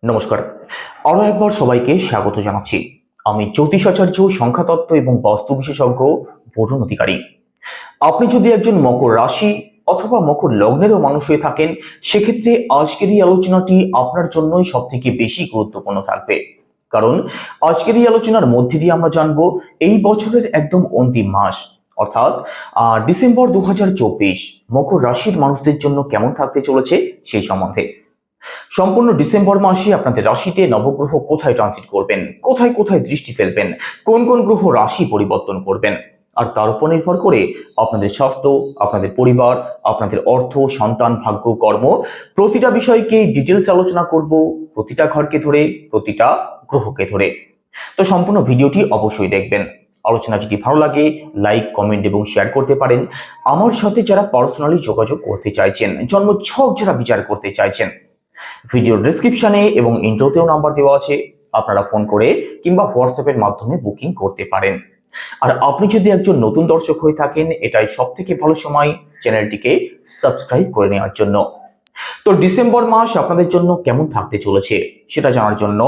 নমস্কার। আরো একবার সবাইকে স্বাগত জানাচ্ছি। আমি জ্যোতিষাচার্য, সংখ্যাতত্ত্ব এবং বাস্তু বিশেষজ্ঞ বরুণ অধিকারী। আপনি যদি একজন মকর রাশি অথবা মকর লগ্নেরও মানুষ হয়ে থাকেন, সেক্ষেত্রে আজকের এই আলোচনাটি আপনার জন্যই সব থেকে বেশি গুরুত্বপূর্ণ থাকবে। কারণ আজকের এই আলোচনার মধ্যে দিয়ে আমরা জানবো এই বছরের একদম অন্তিম মাস, অর্থাৎ ডিসেম্বর 2024 মকর রাশির মানুষদের জন্য কেমন থাকতে চলেছে সেই সম্বন্ধে। সম্পূর্ণ ডিসেম্বর মাসে আপনাদের রাশিতে নবগ্রহ কোথায় ট্রানজিট করবেন, কোথায় কোথায় দৃষ্টি ফেলবেন, কোন কোন গ্রহ রাশি পরিবর্তন করবেন, আর তার উপর নির্ভর করে আপনাদের স্বাস্থ্য, আপনাদের পরিবার, আপনাদের অর্থ, সন্তান, ভাগ্য, কর্ম প্রতিটা বিষয়কে ডিটেলস আলোচনা করব, প্রতিটা ঘরকে ধরে, প্রতিটা গ্রহকে ধরে। তো সম্পূর্ণ ভিডিওটি অবশ্যই দেখবেন। আলোচনা যদি ভালো লাগে লাইক, কমেন্ট এবং শেয়ার করতে পারেন। আমার সাথে যারা পার্সোনালি যোগাযোগ করতে চাইছেন, জন্মছক যারা বিচার করতে চাইছেন, ভিডিওর ডেসক্রিপশনে এবং ইন্ট্রোতেও নাম্বার দেওয়া আছে, আপনারা ফোন করে কিংবা হোয়াটসঅ্যাপের মাধ্যমে বুকিং করতে পারেন। আর আপনি যদি একজন নতুন দর্শক হয়ে থাকেন, এটাই সব থেকে ভালো সময় চ্যানেলটিকে সাবস্ক্রাইব করে নেওয়ার জন্য। তো ডিসেম্বর মাস আপনাদের জন্য কেমন থাকতে চলেছে সেটা জানার জন্য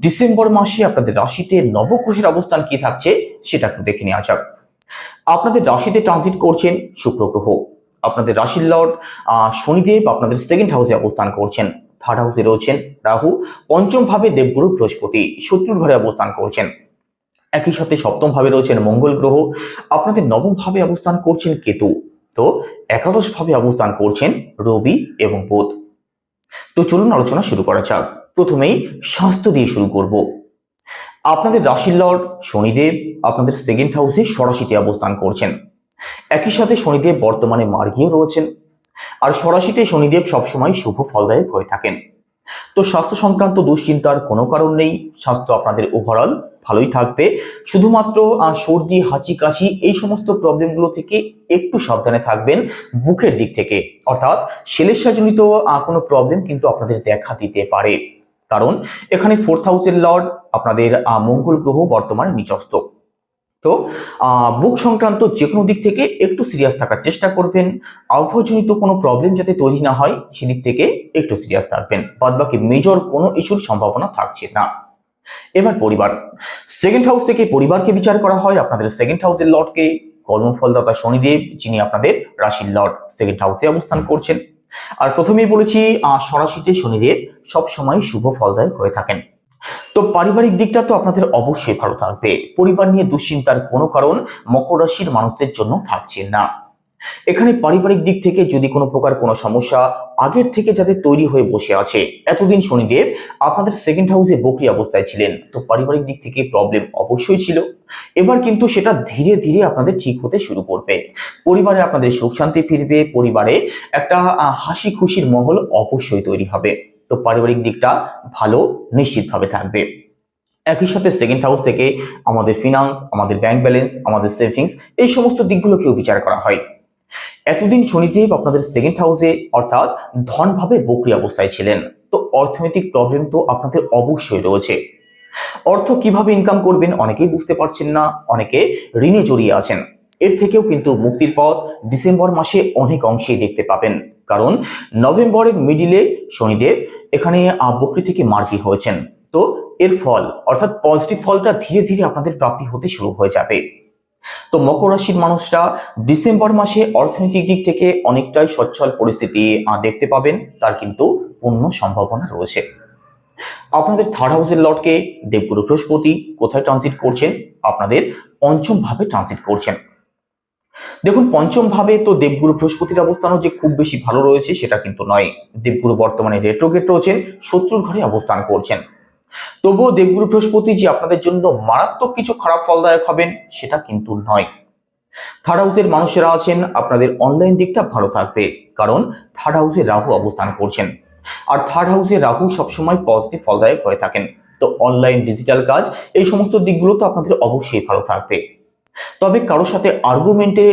ডিসেম্বর মাসে আপনাদের রাশিতে নবগ্রহের অবস্থান কি থাকছে সেটা একটু দেখে নেওয়া যাক। আপনাদের রাশিতে ট্রানজিট করছেন শুক্র গ্রহ। আপনাদের রাশির লর্ড শনিদেব আপনাদের সেকেন্ড হাউসে অবস্থান করছেন। থার্ড হাউসে রয়েছেন রাহু। পঞ্চম ভাবে দেবগুরু বৃহস্পতি শত্রুর ঘরে অবস্থান করছেন। একই সাথে সপ্তম ভাবে রয়েছেন মঙ্গল গ্রহ। আপনাদের নবম ভাবে অবস্থান করছেন কেতু। তো একাদশ ভাবে অবস্থান করছেন রবি এবং বুধ। তো চলুন আলোচনা শুরু করা যাক। প্রথমেই স্বাস্থ্য দিয়ে শুরু করব। আপনাদের রাশির লর্ড শনিদেব আপনাদের সেকেন্ড হাউসে ষড়াশিতে অবস্থান করছেন। একই সাথে শনিদেব বর্তমানে মার্গীয় রয়েছেন। আর ষড়াশিতে শনিদেব সবসময় শুভ ফলদায়ক হয়ে থাকেন। তো স্বাস্থ্য সংক্রান্ত দুশ্চিন্তার কোনো কারণ নেই। স্বাস্থ্য আপনাদের ওভারঅল ভালোই থাকবে। শুধুমাত্র সর্দি, হাঁচি, কাশি এই সমস্ত প্রবলেমগুলো থেকে একটু সাবধানে থাকবেন। বুকের দিক থেকে অর্থাৎ শ্লেষ্মাজনিত কোনো প্রবলেম কিন্তু আপনাদের দেখা দিতে পারে। কারণ এখানে ফোর্থ হাউসের লর্ড আপনাদের মঙ্গল গ্রহ বর্তমানে নিচস্থ। তো বুক সংক্রান্ত যে কোনো দিক থেকে একটু সিরিয়াস থাকার চেষ্টা করবেন। আবহাওয়াজনিত কোনো প্রবলেম যাতে তৈরি না হয় সেদিক থেকে একটু সিরিয়াস থাকবেন। বাদবাকি মেজর কোনো ইস্যুর সম্ভাবনা থাকছে না। এবার পরিবার, সেকেন্ড হাউস থেকে পরিবারকে বিচার করা হয়। আপনাদের সেকেন্ড হাউসের লর্ডকে কর্মফলদাতা শনিদেব, যিনি আপনাদের রাশির লর্ড, সেকেন্ড হাউসে অবস্থান করছেন। আর প্রথমেই বলেছি ষড়াশিতে শনিদেব সবসময় শুভ ফলদায়ক হয়ে থাকেন। তো পারিবারিক দিকটা তো আপনাদের অবশ্যই ভালো থাকবে। পরিবার নিয়ে দুশ্চিন্তার কোনো কারণ মকর রাশির মানুষদের জন্য থাকছে না। এখানে পারিবারিক দিক থেকে যদি কোনো প্রকার কোনো সমস্যা আগের থেকে যাদের তৈরি হয়ে বসে আছে, এতদিন শনিদেব আপনাদের সেকেন্ড হাউসে বকরি অবস্থায় ছিলেন, তো পারিবারিক দিক থেকে প্রবলেম অবশ্যই ছিল। এবার কিন্তু সেটা ধীরে ধীরে আপনাদের ঠিক হতে শুরু করবে। পরিবারে আপনাদের সুখ শান্তি ফিরবে। পরিবারে একটা হাসি খুশির মহল অবশ্যই তৈরি হবে। তো পারিবারিক দিকটা ভালো নিশ্চিতভাবে থাকবে। একই সাথে সেকেন্ড হাউস থেকে আমাদের ফিনান্স, আমাদের ব্যাংক ব্যালেন্স, আমাদের সেভিংস এই সমস্ত দিকগুলোকেও বিচার করা হয়। এতদিন শনিদেব আপনাদের সেকেন্ড হাউসে অর্থাৎ ধন ভাবে বকরি অবস্থায় ছিলেন। তো অর্থনৈতিক প্রবলেম তো আপনাদের অবশ্যই রয়েছে। অর্থ কিভাবে ইনকাম করবেন অনেকেই বুঝতে পারছেন না, অনেকে ঋণে জড়িয়ে আছেন। এর থেকেও কিন্তু মুক্তির পথ ডিসেম্বর মাসে অনেক অংশেই দেখতে পাবেন। কারণ নভেম্বরের মিডিলে শনিদেব এখানে বকরি থেকে মার্গী হয়েছেন। তো এর ফল অর্থাৎ পজিটিভ ফলটা ধীরে ধীরে আপনাদের প্রাপ্তি হতে শুরু হয়ে যাবে। তো মকর রাশির মানুষরা ডিসেম্বর মাসে অর্থনৈতিক দিক থেকে অনেকটাই সচ্ছল পরিস্থিতি দেখতে পাবেন, তার কিন্তু পূর্ণ সম্ভাবনা রয়েছে। আপনাদের থার্ড হাউসের লর্ডকে দেবগুরু বৃহস্পতি কোথায় ট্রানজিট করছেন? আপনাদের পঞ্চম ভাবে ট্রানজিট করছেন। দেখুন, পঞ্চম ভাবে তো দেবগুরু বৃহস্পতির অবস্থানও যে খুব বেশি ভালো রয়েছে সেটা কিন্তু নয়। দেবগুরু বর্তমানে রেট্রোগেট রয়েছেন, শত্রুর ঘরে অবস্থান করছেন। তবুও দেবগুরু বৃহস্পতি যে আপনাদের জন্য মারাত্মক কিছু খারাপ ফলদায়ক হবেন সেটা কিন্তু নয়। থার্ড হাউসের মানুষেরা আছেন, আপনাদের অনলাইন দিকটা ভালো থাকবে। কারণ থার্ড হাউসে রাহু অবস্থান করছেন। আর থার্ড হাউসে রাহু সবসময় পজিটিভ ফলদায়ক হয়ে থাকেন। তো অনলাইন ডিজিটাল কাজ এই সমস্ত দিকগুলো তো আপনাদের অবশ্যই ভালো থাকবে। তবে কারোর সাথে আর্গুমেন্টে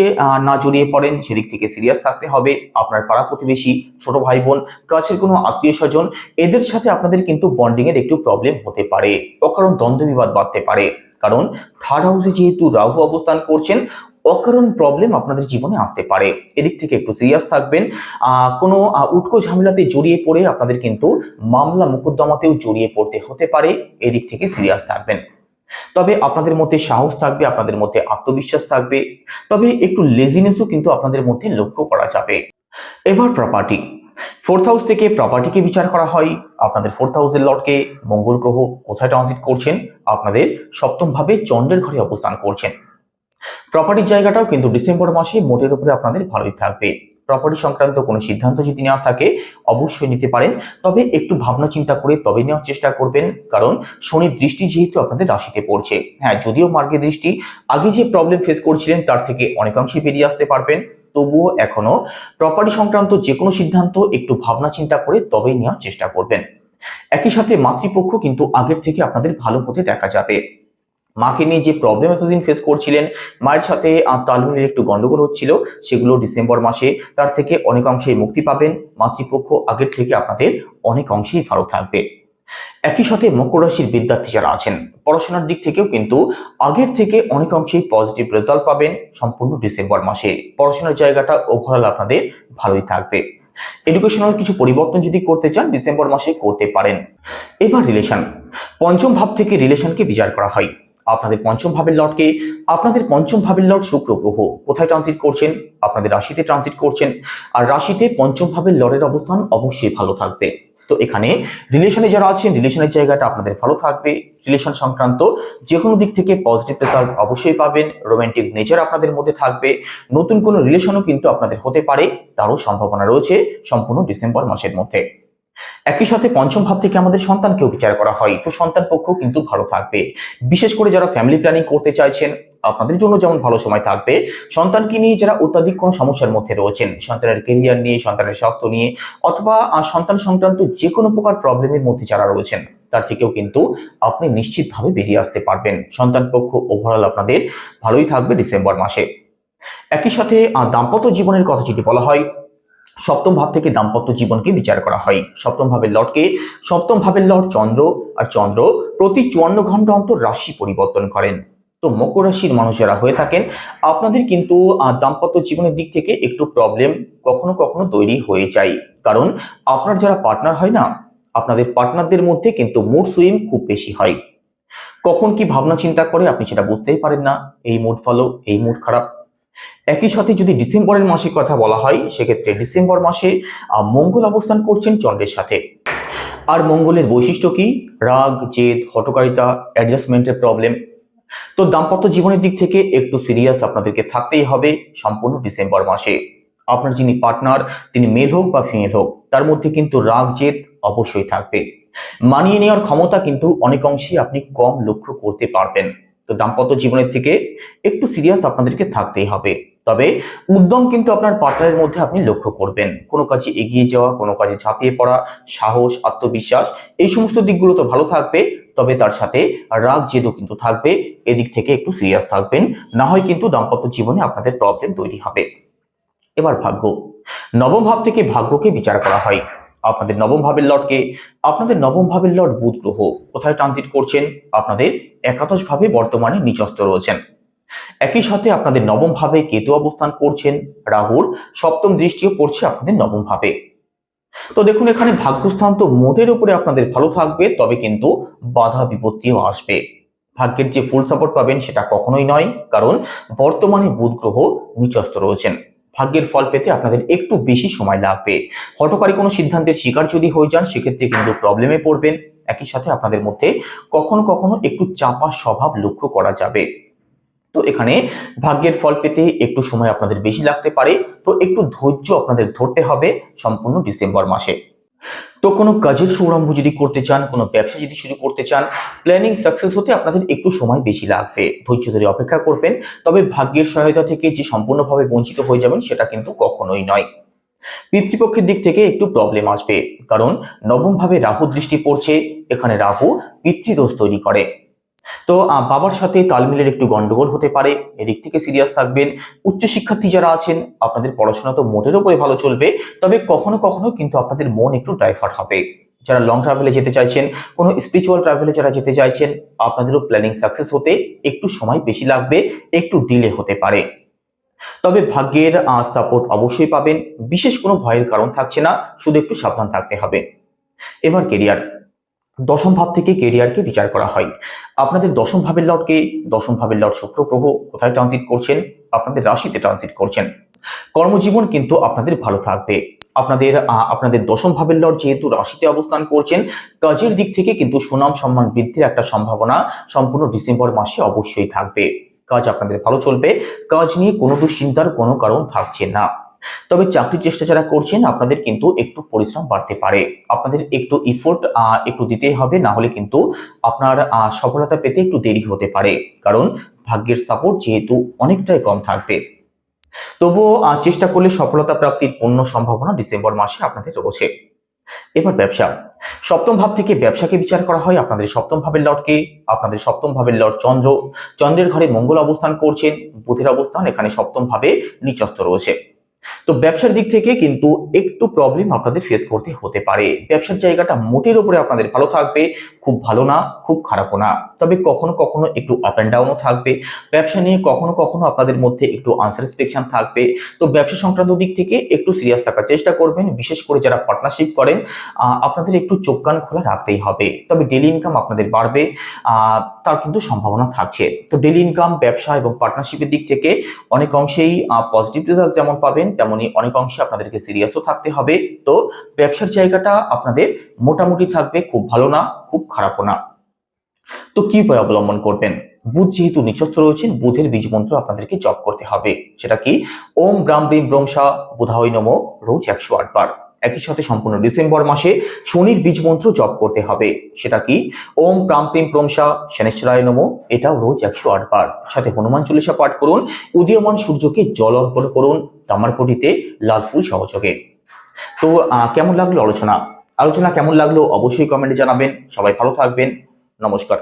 না জড়িয়ে পড়েন, সেদিক থেকে সিরিয়াস থাকতে হবে। আপনার পাড়া প্রতিবেশী, ছোট ভাই বোন, কাছের কোনো আত্মীয় স্বজন এদের সাথে আপনাদের কিন্তু বন্ডিং এর একটু প্রবলেম হতে পারে। অকারণ দ্বন্দ্ব বিবাদ বাড়তে পারে। কারণ থার্ড হাউসে যেহেতু রাহু অবস্থান করছেন, অকারণ প্রবলেম আপনাদের জীবনে আসতে পারে, এদিক থেকে একটু সিরিয়াস থাকবেন। কোনো উটকো ঝামেলাতে জড়িয়ে পড়ে আপনাদের কিন্তু মামলা মোকদ্দমাতেও জড়িয়ে পড়তে হতে পারে, এদিক থেকে সিরিয়াস থাকবেন। তবে আপনাদের মধ্যে সাহস থাকবে, আপনাদের মধ্যে আত্মবিশ্বাস থাকবে, তবে একটু লেজিনেসও কিন্তু আপনাদের মধ্যে লক্ষ্য করা যাবে। এবার প্রপার্টি, ফোর্থ হাউস থেকে প্রপার্টিকে বিচার করা হয়। আপনাদের ফোর্থ হাউসের লর্ডকে মঙ্গল গ্রহ কোথায় ট্রানজিট করছেন? আপনাদের সপ্তম ভাবে চন্দ্রের ঘরে অবস্থান করছেন। প্রপার্টির জায়গাটাও কিন্তু ডিসেম্বর মাসে মোটের উপরে আপনাদের ভালোই থাকবে। প্রপার্টি সংক্রান্ত কোনো সিদ্ধান্ত যদি নেওয়া থাকে অবশ্যই নিতে পারেন, তবে একটু ভাবনা চিন্তা করে তবে নেওয়ার চেষ্টা করবেন, কারণ শনির দৃষ্টি যেহেতু আপনাদের রাশিতে পড়ছে। হ্যাঁ, যদিও মার্গের দৃষ্টি, আগে যে প্রবলেম ফেস করছিলেন তার থেকে অনেকাংশে বেরিয়ে আসতে পারবেন, তবুও এখনো প্রপার্টি সংক্রান্ত যে কোনো সিদ্ধান্ত একটু ভাবনা চিন্তা করে তবেই নেওয়ার চেষ্টা করবেন। একই সাথে মাতৃপক্ষ কিন্তু আগের থেকে আপনাদের ভালো হতে দেখা যাবে। মাকে নিয়ে যে প্রবলেম এতদিন ফেস করছিলেন, মায়ের সাথে তালমিলের একটু গন্ডগোল হচ্ছিল, সেগুলো ডিসেম্বর মাসে তার থেকে অনেক অংশেই মুক্তি পাবেন। মাতৃপক্ষ আগের থেকে আপনাদের অনেক অংশেই ভালো থাকবে। একই সাথে মকর রাশির বিদ্যার্থী যারা আছেন, পড়াশোনার দিক থেকেও কিন্তু আগের থেকে অনেক অংশেই পজিটিভ রেজাল্ট পাবেন সম্পূর্ণ ডিসেম্বর মাসে। পড়াশোনার জায়গাটা ওভারঅল আপনাদের ভালোই থাকবে। এডুকেশনাল কিছু পরিবর্তন যদি করতে চান ডিসেম্বর মাসে করতে পারেন। এবার রিলেশন, পঞ্চম ভাব থেকে রিলেশনকে বিচার করা হয়। আপনাদের পঞ্চম ভাবের লর্ডকে, আপনাদের পঞ্চম ভাবের লর্ড শুক্র গ্রহ কোথায় ট্রানজিট করছেন? আপনাদের রাশিতে ট্রানজিট করছেন, আর রাশিতে পঞ্চম ভাবের লর্ডের অবস্থান অবশ্যই ভালো থাকবে। তো এখানে রিলেশনে যারা আছেন, রিলেশনের জায়গাটা আপনাদের ভালো থাকবে। রিলেশন সংক্রান্ত যে কোনো দিক থেকে পজিটিভ রেজাল্ট অবশ্যই পাবেন। রোমান্টিক নেচার আপনাদের মধ্যে থাকবে। নতুন কোনো রিলেশনও কিন্তু আপনাদের হতে পারে, তারও সম্ভাবনা রয়েছে সম্পূর্ণ ডিসেম্বর মাসের মধ্যে। একই সাথে পঞ্চম ভাব থেকে আমাদের সন্তানকেও বিচার করা হয়, তো সন্তান পক্ষ কিন্তু ভালো থাকবে। বিশেষ করে যারা ফ্যামিলি প্ল্যানিং করতে চাইছেন আপনাদের জন্য যেমন ভালো সময় থাকবে, সন্তানকে নিয়ে যারা অত্যাধিক কোনো সমস্যার মধ্যে রয়েছেন, সন্তানের কেরিয়ার নিয়ে, সন্তানের স্বাস্থ্য নিয়ে, অথবা সন্তান সংক্রান্ত যে কোনো প্রকার প্রবলেমের মধ্যে যারা রয়েছেন, তার থেকেও কিন্তু আপনি নিশ্চিতভাবে বেরিয়ে আসতে পারবেন। সন্তান পক্ষ ওভারঅল আপনাদের ভালোই থাকবে ডিসেম্বর মাসে। একই সাথে দাম্পত্য জীবনের কথা যদি বলা হয়, সপ্তম ভাব থেকে দাম্পত্য জীবনকে বিচার করা হয়। সপ্তম ভাবের লর্ডকে, সপ্তম ভাবের লর্ড চন্দ্র, আর চন্দ্র প্রতি 54 ঘন্টা অন্তর রাশি পরিবর্তন করেন। তো মকর রাশির মানুষ যারা হয়ে থাকেন, আপনাদের কিন্তু দাম্পত্য জীবনের দিক থেকে একটু প্রবলেম কখনো কখনো তৈরি হয়ে যায়, কারণ আপনার যারা পার্টনার হয় না, আপনাদের পার্টনারদের মধ্যে কিন্তু মুড সুইং খুব বেশি হয়। কখন কি ভাবনা চিন্তা করে আপনি সেটা বুঝতেই পারেন না, এই মুড ভালো, এই মুড খারাপ। একই সাথে যদি ডিসেম্বরের মাসের কথা বলা হয়, সেক্ষেত্রে ডিসেম্বর মাসে মঙ্গল অবস্থান করছেন চন্দ্রের সাথে। আর মঙ্গলের বৈশিষ্ট্য কি? রাগ, জেদ, হঠকারিতা, অ্যাডজাস্টমেন্টের প্রবলেম। তো দাম্পত্য জীবনের দিক থেকে একটু সিরিয়াস আপনাদেরকে থাকতেই হবে সম্পূর্ণ ডিসেম্বর মাসে। আপনার যিনি পার্টনার, তিনি মেল হোক বা ফিমেল হোক, তার মধ্যে কিন্তু রাগ, জেদ অবশ্যই থাকবে। মানিয়ে নেওয়ার ক্ষমতা কিন্তু অনেক অংশেই আপনি কম লক্ষ্য করতে পারবেন। তো দাম্পত্য জীবনের থেকে একটু সিরিয়াস আপনাদেরকে থাকতেই হবে। তবে উদ্যম কিন্তু আপনার পার্টনারের মধ্যে আপনি লক্ষ্য করবেন। কোনো কাজে এগিয়ে যাওয়া, কোনো কাজে ঝাঁপিয়ে পড়া, সাহস, আত্মবিশ্বাস, এই সমস্ত দিকগুলো তো ভালো থাকবে। তবে তার সাথে রাগ, জেদও কিন্তু থাকবে। এদিক থেকে একটু সিরিয়াস থাকবেন, না হয় কিন্তু দাম্পত্য জীবনে আপনাদের প্রবলেম তৈরি হবে। এবার ভাগ্য, নবম ভাব থেকে ভাগ্যকে বিচার করা হয়। আপনাদের নবম ভাবের লর্ডকে, আপনাদের নবম ভাবের লর্ড বুধ গ্রহ কোথায় ট্রানজিট করছেন? আপনাদের একাদশ ভাবে বর্তমানে নিচস্থ রয়েছেন। একই সাথে আপনাদের নবম ভাবে কেতু অবস্থান করছেন। রাহুর সপ্তম দৃষ্টিও পড়ছে আপনাদের নবম ভাবে। তো দেখুন, এখানে ভাগ্যস্থান তো মোটের উপরে আপনাদের ভালো থাকবে, তবে কিন্তু বাধা বিপত্তিও আসবে। ভাগ্যের যে ফুল সাপোর্ট পাবেন সেটা কখনোই নয়, কারণ বর্তমানে বুধ গ্রহ নিচস্থ রয়েছেন। ভাগ্যের ফল পেতে আপনাদের একটু বেশি সময় লাগবে। হঠকারী কোনো সিদ্ধান্তের শিকার যদি হয়ে যান, সেক্ষেত্রে কিন্তু প্রবলেমে পড়বেন। একই সাথে আপনাদের মধ্যে কখনো কখনো একটু চাপা স্বভাব লক্ষ্য করা যাবে। তো এখানে ভাগ্যের ফল পেতে একটু সময় আপনাদের বেশি লাগতে পারে, তো একটু ধৈর্য আপনাদের ধরতে হবে সম্পূর্ণ ডিসেম্বর মাসে। তো কোনো কাজের শুভারম্ভ যদি করতে চান, কোনো ব্যবসা যদি শুরু করতে চান, প্ল্যানিং সাকসেস হতে আপনাদের একটু সময় বেশি লাগবে। ধৈর্য ধরে অপেক্ষা করবেন, তবে ভাগ্যের সহায়তা থেকে যে সম্পূর্ণভাবে বঞ্চিত হয়ে যাবেন সেটা কিন্তু কখনোই নয়। পিতৃপক্ষের দিক থেকে একটু প্রবলেম আসবে, কারণ নবম ভাবে রাহু দৃষ্টি পড়ছে। এখানে রাহু পিতৃদোষ তৈরি করে। তো বাবার সাথে তালমিলের একটু গন্ডগোল হতে পারে, এদিক থেকে সিরিয়াস থাকবেন। উচ্চশিক্ষার্থী যারা আছেন, আপনাদের পড়াশোনা তো মোটের উপরে ভালো চলবে, তবে কখনো কখনো কিন্তু আপনাদের মন একটু ডাইভার্ট হবে। যারা লং ট্রাভেলে যেতে চাইছেন, কোনো স্পিরিচুয়াল ট্রাভেলে যারা যেতে চাইছেন, আপনাদেরও প্ল্যানিং সাকসেস হতে একটু সময় বেশি লাগবে, একটু ডিলে হতে পারে। তবে ভাগ্যের সাপোর্ট অবশ্যই পাবেন, বিশেষ কোনো ভয়ের কারণ থাকছে না, শুধু একটু সাবধান থাকতে হবে। এবার কেরিয়ার, দশম ভাব থেকে কেরিয়ারকে বিচার করা হয়। আপনাদের দশম ভাবের লর্ডকে, দশম ভাবের লর্ড শুক্র গ্রহ কোথায় ট্রানজিট করছেন? আপনাদের রাশিতে ট্রানজিট করছেন। কর্মজীবন কিন্তু আপনাদের ভালো থাকবে। আপনাদের দশম ভাবের লর্ড যেহেতু রাশিতে অবস্থান করছেন, কাজের দিক থেকে কিন্তু সুনাম সম্মান বৃদ্ধির একটা সম্ভাবনা সম্পূর্ণ ডিসেম্বর মাসে অবশ্যই থাকবে। কাজ আপনাদের ভালো চলবে, কাজ নিয়ে কোনো দুশ্চিন্তার কোনো কারণ থাকছে না। তবে চাকরির চেষ্টা যারা করছেন, আপনাদের কিন্তু একটু পরিশ্রম বাড়তে পারে, আপনাদের একটু ইফোর্ট একটু দিতেই হবে, না হলে কিন্তু আপনার সফলতা পেতে একটু দেরি হতে পারে, কারণ ভাগ্যের সাপোর্ট যেহেতু অনেকটাই কম থাকবে। তবুও চেষ্টা করলে সফলতা প্রাপ্তির পূর্ণ সম্ভাবনা ডিসেম্বর মাসে আপনাদের রয়েছে। এবার ব্যবসা, সপ্তম ভাব থেকে ব্যবসাকে বিচার করা হয়। আপনাদের সপ্তম ভাবের লর্ডকে, আপনাদের সপ্তম ভাবের লর্ড চন্দ্র, চন্দ্রের ঘরে মঙ্গল অবস্থান করছেন, বুধের অবস্থান এখানে সপ্তম ভাবে নিচস্থ রয়েছে। তো ব্যবসার দিক থেকে কিন্তু একটু প্রবলেম আপনাদের ফেস করতে হতে পারে। ব্যবসার জায়গাটা মোটের উপরে আপনাদের ভালো থাকবে, খুব ভালো না, খুব খারাপও না, তবে কখনো কখনো একটু আপ অ্যান্ড ডাউনও থাকবে। ব্যবসা নিয়ে কখনো কখনো আপনাদের মধ্যে একটু আনস্যাটিসফ্যাকশন থাকবে। তো ব্যবসা সংক্রান্ত দিক থেকে একটু সিরিয়াস থাকার চেষ্টা করবেন, বিশেষ করে যারা পার্টনারশিপ করেন, আপনাদের একটু চোখ কান খোলা রাখতেই হবে। তবে ডেলি ইনকাম আপনাদের বাড়বে, তার কিন্তু সম্ভাবনা থাকছে। তো ডেলি ইনকাম, ব্যবসা এবং পার্টনারশিপের দিক থেকে অনেক অংশেই পজিটিভ রেজাল্ট যেমন পাবেন, তেমনি অনেক অংশে আপনাদেরকে সিরিয়াসও থাকতে হবে। তো ব্যবসার জায়গাটা আপনাদের মোটামুটি থাকবে, খুব ভালো না, খুব খারাপও না। তো কি উপায় অবলম্বন করবেন? বুধ যেহেতু নিচস্থ রয়েছেন, বুধের বীজ মন্ত্র আপনাদেরকে জপ করতে হবে। সেটা কি? ওম ব্রাম ব্রিম ব্রংসা বুধায় নমঃ, রোজ 108 বার। একই সাথে সম্পূর্ণ ডিসেম্বর মাসে শনির বীজ মন্ত্র জপ করতে হবে। সেটা কি? ওম প্রাম প্রিম প্রংসা শনেশ্বরায় নমঃ, এটাও রোজ 108 বার। সাথে হনুমান চল্লিশা পাঠ করুন, উদীয়মান সূর্যকে জল অর্পণ করুন তামার কোটিতে লাল ফুল সহযোগে। তো কেমন লাগলো আলোচনা? আলোচনা কেমন লাগলো অবশ্যই কমেন্টে জানাবেন। সবাই ভালো থাকবেন। নমস্কার।